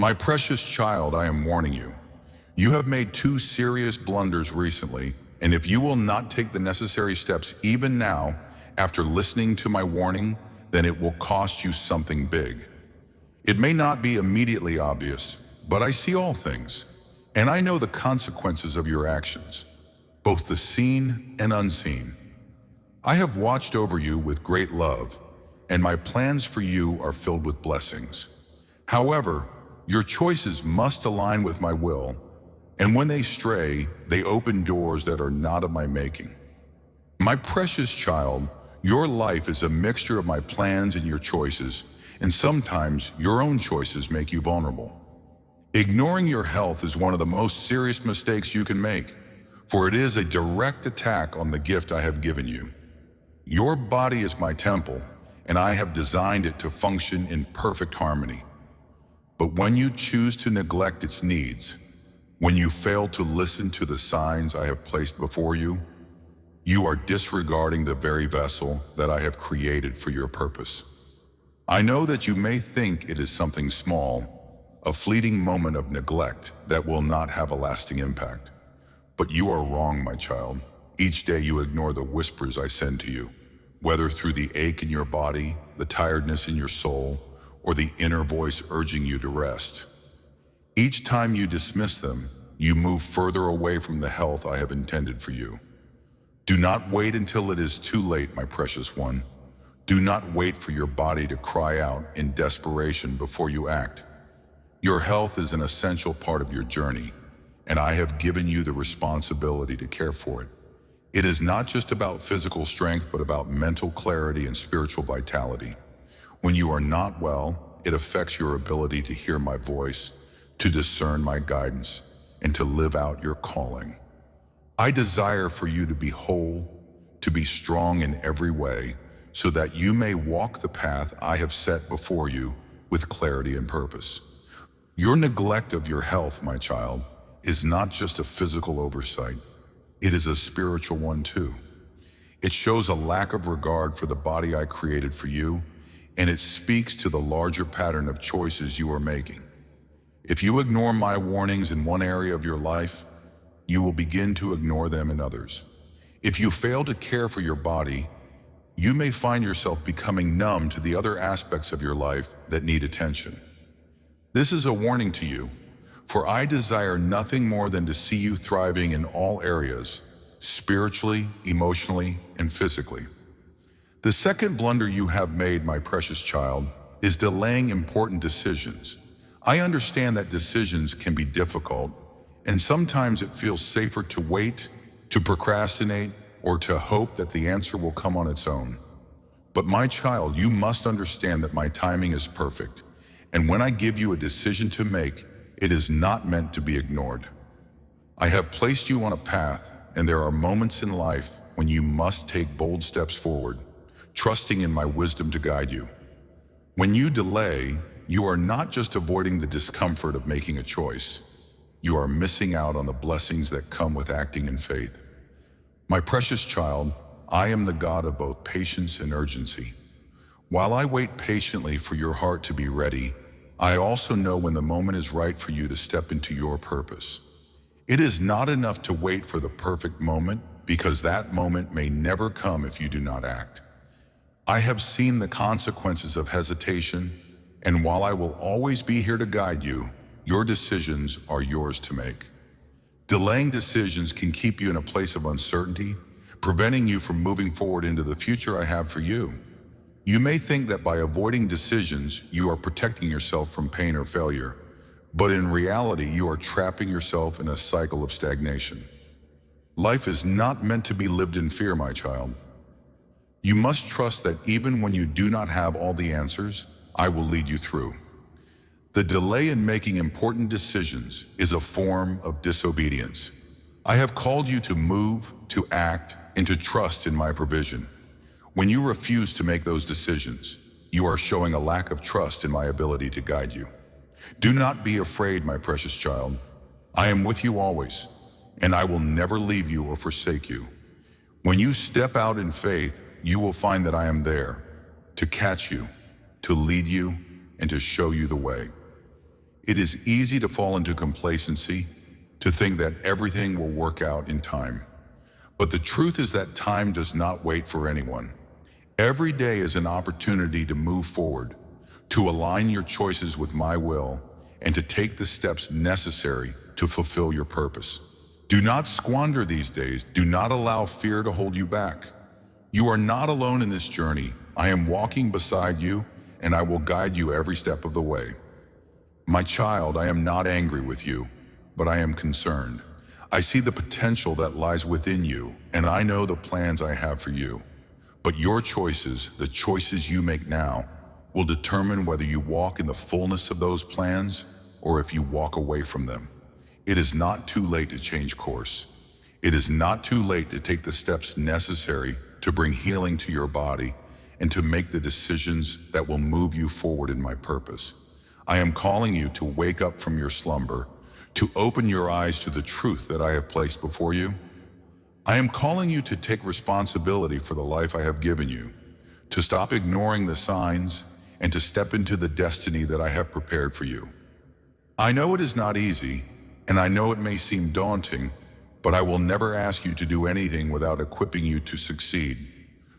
My precious child, I am warning you. You have made two serious blunders recently, and if you will not take the necessary steps even now, after listening to my warning, then it will cost you something big. It may not be immediately obvious, but I see all things, and I know the consequences of your actions, both the seen and unseen. I have watched over you with great love, and my plans for you are filled with blessings. However, your choices must align with my will, and when they stray, they open doors that are not of my making. My precious child, your life is a mixture of my plans and your choices, and sometimes your own choices make you vulnerable. Ignoring your health is one of the most serious mistakes you can make, for it is a direct attack on the gift I have given you. Your body is my temple, and I have designed it to function in perfect harmony. But when you choose to neglect its needs, when you fail to listen to the signs I have placed before you, you are disregarding the very vessel that I have created for your purpose. I know that you may think it is something small, a fleeting moment of neglect that will not have a lasting impact. But you are wrong, my child. Each day you ignore the whispers I send to you, whether through the ache in your body, the tiredness in your soul, or the inner voice urging you to rest. Each time you dismiss them, you move further away from the health I have intended for you. Do not wait until it is too late, my precious one. Do not wait for your body to cry out in desperation before you act. Your health is an essential part of your journey, and I have given you the responsibility to care for it. It is not just about physical strength, but about mental clarity and spiritual vitality. When you are not well, it affects your ability to hear my voice, to discern my guidance, and to live out your calling. I desire for you to be whole, to be strong in every way, so that you may walk the path I have set before you with clarity and purpose. Your neglect of your health, my child, is not just a physical oversight. It is a spiritual one too. It shows a lack of regard for the body I created for you, and it speaks to the larger pattern of choices you are making. If you ignore my warnings in one area of your life, you will begin to ignore them in others. If you fail to care for your body, you may find yourself becoming numb to the other aspects of your life that need attention. This is a warning to you, for I desire nothing more than to see you thriving in all areas, spiritually, emotionally, and physically. The second blunder you have made, my precious child, is delaying important decisions. I understand that decisions can be difficult, and sometimes it feels safer to wait, to procrastinate, or to hope that the answer will come on its own. But my child, you must understand that my timing is perfect, and when I give you a decision to make, it is not meant to be ignored. I have placed you on a path, and there are moments in life when you must take bold steps forward, trusting in my wisdom to guide you. When you delay, you are not just avoiding the discomfort of making a choice. You are missing out on the blessings that come with acting in faith. My precious child, I am the God of both patience and urgency. While I wait patiently for your heart to be ready, I also know when the moment is right for you to step into your purpose. It is not enough to wait for the perfect moment, because that moment may never come if you do not act. I have seen the consequences of hesitation, and while I will always be here to guide you, your decisions are yours to make. Delaying decisions can keep you in a place of uncertainty, preventing you from moving forward into the future I have for you. You may think that by avoiding decisions, you are protecting yourself from pain or failure, but in reality, you are trapping yourself in a cycle of stagnation. Life is not meant to be lived in fear, my child. You must trust that even when you do not have all the answers, I will lead you through. The delay in making important decisions is a form of disobedience. I have called you to move, to act, and to trust in my provision. When you refuse to make those decisions, you are showing a lack of trust in my ability to guide you. Do not be afraid, my precious child. I am with you always, and I will never leave you or forsake you. When you step out in faith, you will find that I am there to catch you, to lead you, and to show you the way. It is easy to fall into complacency, to think that everything will work out in time. But the truth is that time does not wait for anyone. Every day is an opportunity to move forward, to align your choices with my will, and to take the steps necessary to fulfill your purpose. Do not squander these days. Do not allow fear to hold you back. You are not alone in this journey. I am walking beside you, and I will guide you every step of the way. My child, I am not angry with you, but I am concerned. I see the potential that lies within you, and I know the plans I have for you. But your choices, the choices you make now, will determine whether you walk in the fullness of those plans or if you walk away from them. It is not too late to change course. It is not too late to take the steps necessary to bring healing to your body and to make the decisions that will move you forward in my purpose. I am calling you to wake up from your slumber, to open your eyes to the truth that I have placed before you. I am calling you to take responsibility for the life I have given you, to stop ignoring the signs and to step into the destiny that I have prepared for you. I know it is not easy, and I know it may seem daunting, but I will never ask you to do anything without equipping you to succeed.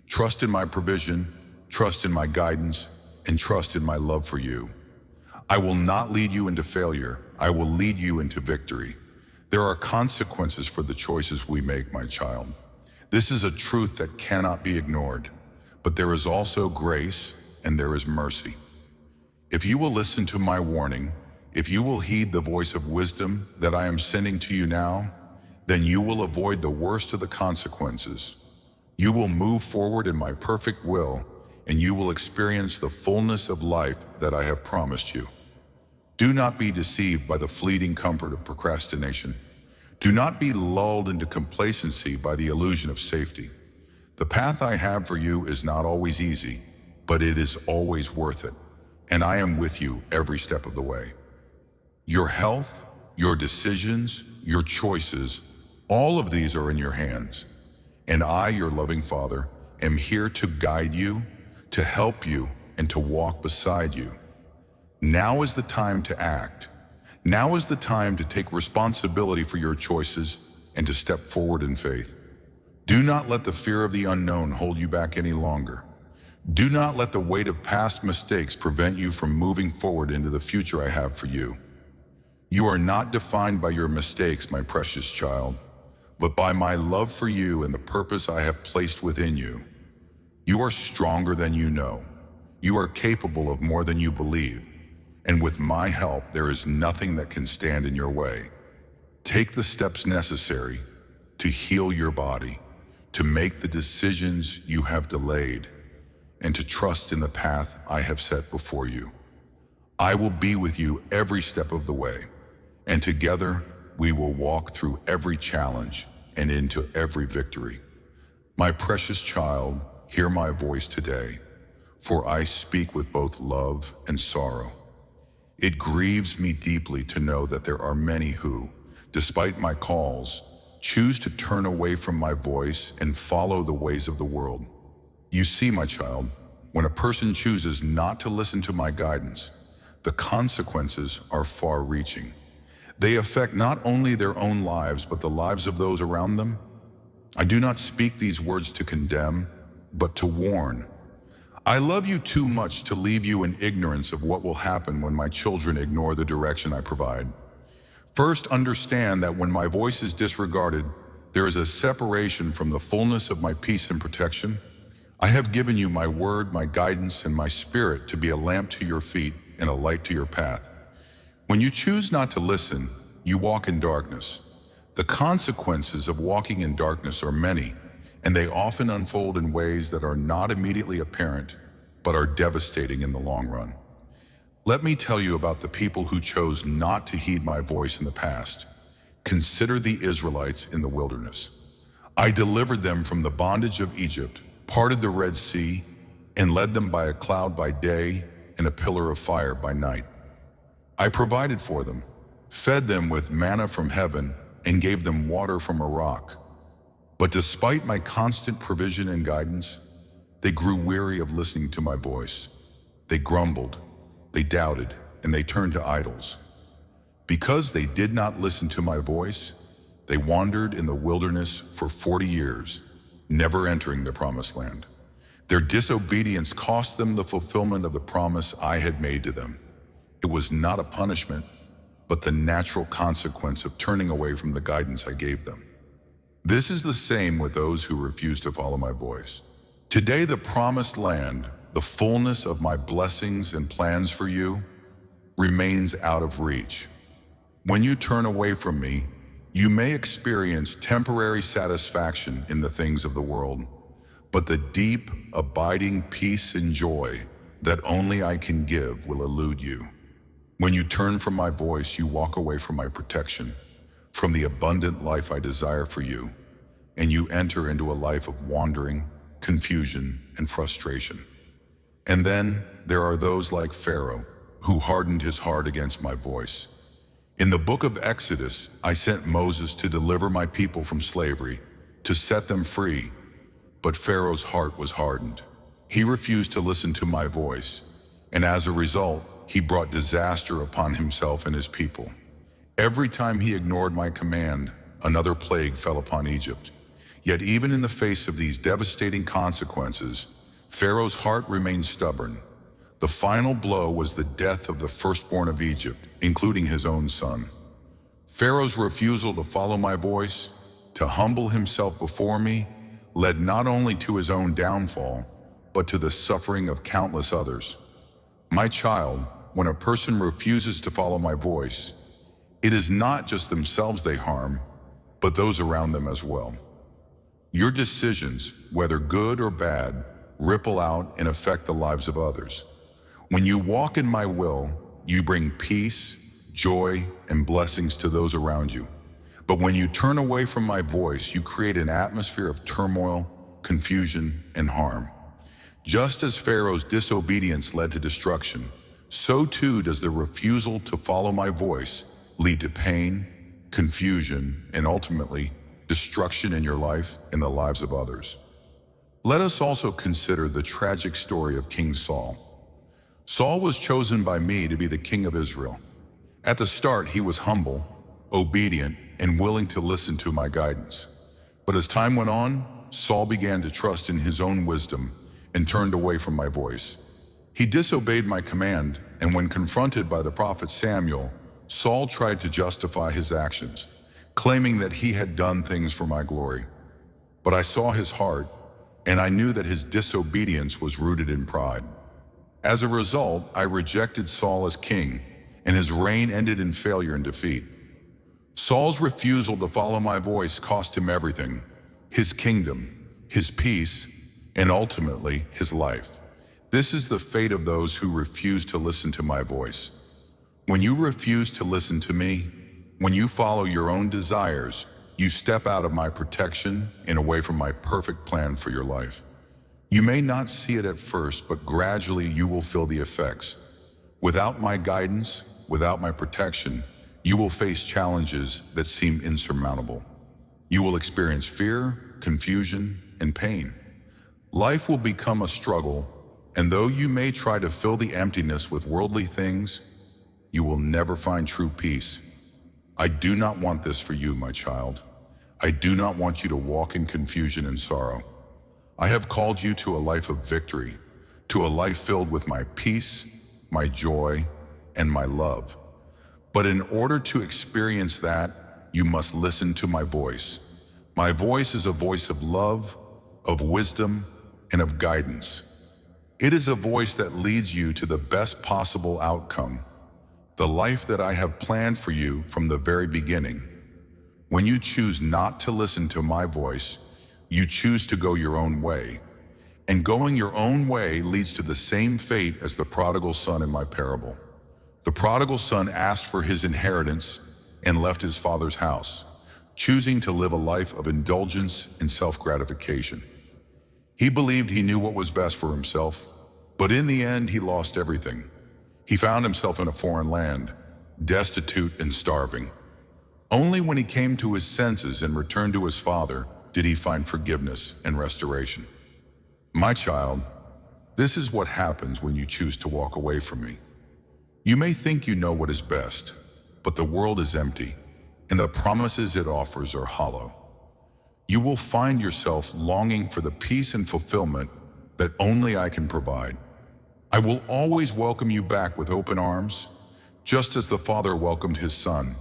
Trust in my provision, trust in my guidance, and trust in my love for you. I will not lead you into failure. I will lead you into victory. There are consequences for the choices we make, my child. This is a truth that cannot be ignored, but there is also grace and there is mercy. If you will listen to my warning, if you will heed the voice of wisdom that I am sending to you now, then you will avoid the worst of the consequences. You will move forward in my perfect will, and you will experience the fullness of life that I have promised you. Do not be deceived by the fleeting comfort of procrastination. Do not be lulled into complacency by the illusion of safety. The path I have for you is not always easy, but it is always worth it, and I am with you every step of the way. Your health, your decisions, your choices, all of these are in your hands, and I, your loving Father, am here to guide you, to help you, and to walk beside you. Now is the time to act. Now is the time to take responsibility for your choices and to step forward in faith. Do not let the fear of the unknown hold you back any longer. Do not let the weight of past mistakes prevent you from moving forward into the future I have for you. You are not defined by your mistakes, my precious child, but by my love for you and the purpose I have placed within you. You are stronger than you know. You are capable of more than you believe. And with my help, there is nothing that can stand in your way. Take the steps necessary to heal your body, to make the decisions you have delayed, and to trust in the path I have set before you. I will be with you every step of the way, and together we will walk through every challenge and into every victory. My precious child, hear my voice today, for I speak with both love and sorrow. It grieves me deeply to know that there are many who, despite my calls, choose to turn away from my voice and follow the ways of the world. You see, my child, when a person chooses not to listen to my guidance, the consequences are far-reaching. They affect not only their own lives, but the lives of those around them. I do not speak these words to condemn, but to warn. I love you too much to leave you in ignorance of what will happen when my children ignore the direction I provide. First, understand that when my voice is disregarded, there is a separation from the fullness of my peace and protection. I have given you my word, my guidance, and my spirit to be a lamp to your feet and a light to your path. When you choose not to listen, you walk in darkness. The consequences of walking in darkness are many, and they often unfold in ways that are not immediately apparent, but are devastating in the long run. Let me tell you about the people who chose not to heed my voice in the past. Consider the Israelites in the wilderness. I delivered them from the bondage of Egypt, parted the Red Sea, and led them by a cloud by day and a pillar of fire by night. I provided for them, fed them with manna from heaven, and gave them water from a rock. But despite my constant provision and guidance, they grew weary of listening to my voice. They grumbled, they doubted, and they turned to idols. Because they did not listen to my voice, they wandered in the wilderness for 40 years, never entering the promised land. Their disobedience cost them the fulfillment of the promise I had made to them. It was not a punishment, but the natural consequence of turning away from the guidance I gave them. This is the same with those who refuse to follow my voice. Today, the promised land, the fullness of my blessings and plans for you, remains out of reach. When you turn away from me, you may experience temporary satisfaction in the things of the world, but the deep, abiding peace and joy that only I can give will elude you. When you turn from my voice, you walk away from my protection, from the abundant life I desire for you, and you enter into a life of wandering, confusion, and frustration. And then there are those like Pharaoh, who hardened his heart against my voice. In the book of Exodus, I sent Moses to deliver my people from slavery, to set them free. But Pharaoh's heart was hardened. He refused to listen to my voice, and as a result, he brought disaster upon himself and his people. Every time he ignored my command, another plague fell upon Egypt. Yet even in the face of these devastating consequences, Pharaoh's heart remained stubborn. The final blow was the death of the firstborn of Egypt, including his own son. Pharaoh's refusal to follow my voice, to humble himself before me, led not only to his own downfall, but to the suffering of countless others. My child, when a person refuses to follow my voice, it is not just themselves they harm, but those around them as well. Your decisions, whether good or bad, ripple out and affect the lives of others. When you walk in my will, you bring peace, joy, and blessings to those around you. But when you turn away from my voice, you create an atmosphere of turmoil, confusion, and harm. Just as Pharaoh's disobedience led to destruction, so too does the refusal to follow my voice lead to pain, confusion, and ultimately destruction in your life and the lives of others. Let us also consider the tragic story of King Saul. Saul was chosen by me to be the king of Israel. At the start, he was humble, obedient, and willing to listen to my guidance. But as time went on, Saul began to trust in his own wisdom and turned away from my voice. He disobeyed my command, and when confronted by the prophet Samuel, Saul tried to justify his actions, claiming that he had done things for my glory. But I saw his heart, and I knew that his disobedience was rooted in pride. As a result, I rejected Saul as king, and his reign ended in failure and defeat. Saul's refusal to follow my voice cost him everything: his kingdom, his peace, and ultimately his life. This is the fate of those who refuse to listen to my voice. When you refuse to listen to me, when you follow your own desires, you step out of my protection and away from my perfect plan for your life. You may not see it at first, but gradually you will feel the effects. Without my guidance, without my protection, you will face challenges that seem insurmountable. You will experience fear, confusion, and pain. Life will become a struggle, and though you may try to fill the emptiness with worldly things, you will never find true peace. I do not want this for you, my child. I do not want you to walk in confusion and sorrow. I have called you to a life of victory, to a life filled with my peace, my joy, and my love. But in order to experience that, you must listen to my voice. My voice is a voice of love, of wisdom, and of guidance. It is a voice that leads you to the best possible outcome, the life that I have planned for you from the very beginning. When you choose not to listen to my voice, you choose to go your own way. And going your own way leads to the same fate as the prodigal son in my parable. The prodigal son asked for his inheritance and left his father's house, choosing to live a life of indulgence and self-gratification. He believed he knew what was best for himself, but in the end he lost everything. He found himself in a foreign land, destitute and starving. Only when he came to his senses and returned to his father did he find forgiveness and restoration. My child, this is what happens when you choose to walk away from me. You may think you know what is best, but the world is empty, and the promises it offers are hollow. You will find yourself longing for the peace and fulfillment that only I can provide. I will always welcome you back with open arms, just as the Father welcomed his Son.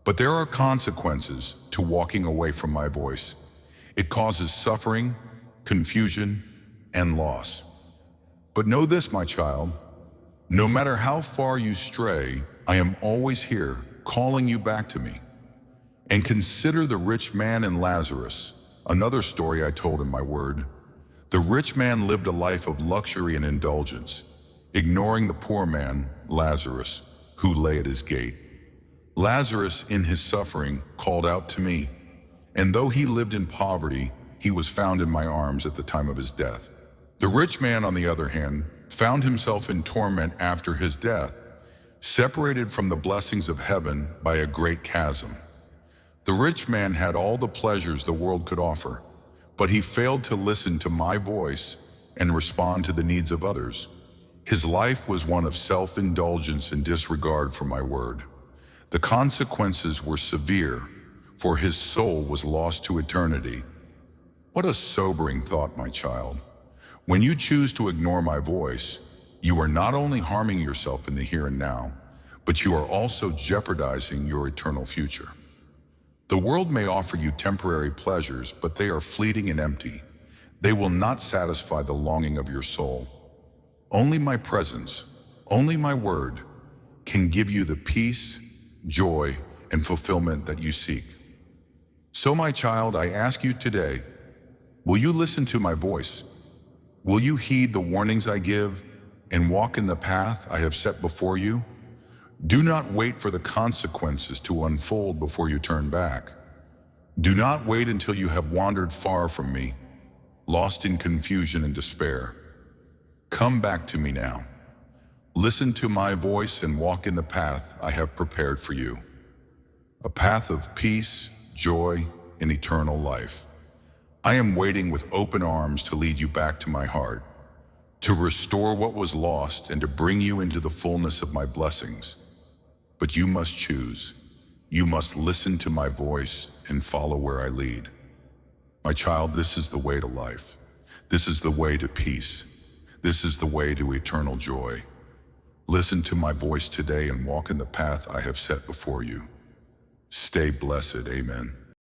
But there are consequences to walking away from my voice. It causes suffering, confusion, and loss. But know this, my child, no matter how far you stray, I am always here, calling you back to me. And consider the rich man and Lazarus, another story I told in my word. The rich man lived a life of luxury and indulgence, ignoring the poor man, Lazarus, who lay at his gate. Lazarus, in his suffering, called out to me, and though he lived in poverty, he was found in my arms at the time of his death. The rich man, on the other hand, found himself in torment after his death, separated from the blessings of heaven by a great chasm. The rich man had all the pleasures the world could offer, but he failed to listen to my voice and respond to the needs of others. His life was one of self-indulgence and disregard for my word. The consequences were severe, for his soul was lost to eternity. What a sobering thought, my child. When you choose to ignore my voice, you are not only harming yourself in the here and now, but you are also jeopardizing your eternal future. The world may offer you temporary pleasures, but they are fleeting and empty. They will not satisfy the longing of your soul. Only my presence, only my word, can give you the peace, joy, and fulfillment that you seek. So, my child, I ask you today, will you listen to my voice? Will you heed the warnings I give and walk in the path I have set before you? Do not wait for the consequences to unfold before you turn back. Do not wait until you have wandered far from me, lost in confusion and despair. Come back to me now. Listen to my voice and walk in the path I have prepared for you. A path of peace, joy, and eternal life. I am waiting with open arms to lead you back to my heart, to restore what was lost and to bring you into the fullness of my blessings. But you must choose. You must listen to my voice and follow where I lead. My child, this is the way to life. This is the way to peace. This is the way to eternal joy. Listen to my voice today and walk in the path I have set before you. Stay blessed. Amen.